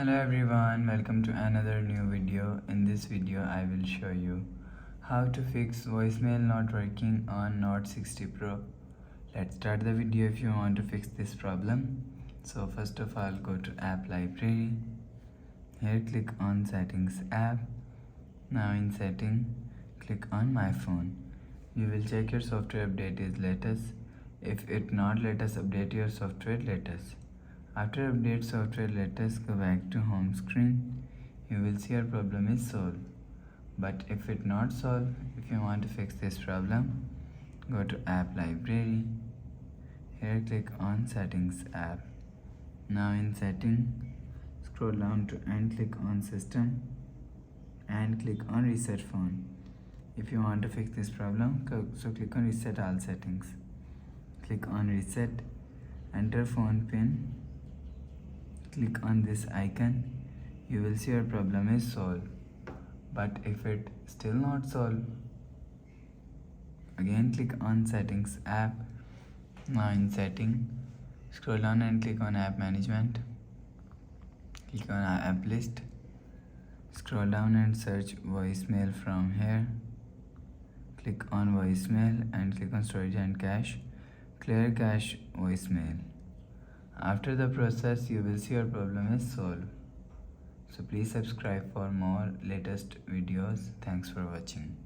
Hello everyone, welcome to another new video. In this video I will show you how to fix voicemail not working on Note 60 Pro. Let's start the video if you want to fix this problem. So first of all, go to app library. Here click on settings app. Now in setting, click on my phone. You will check your software update is latest. If it not latest, update your software latest. After update software latest, go back to home screen. You will see your problem is solved. But if it not solved, if you want to fix this problem, go to app library. Here click on settings app. Now in setting, scroll down to and click on system and click on reset phone. If you want to fix this problem, so click on reset all settings. Click on reset, enter phone pin. Click on this icon. You will see your problem is solved. But if it still not solved, again click on settings app. Now in setting, scroll down and click on app management. Click on app list. Scroll down and search voicemail from here. Click on voicemail and click on storage and cache. Clear cache voicemail. After the process, you will see your problem is solved. So please subscribe for more latest videos. Thanks for watching.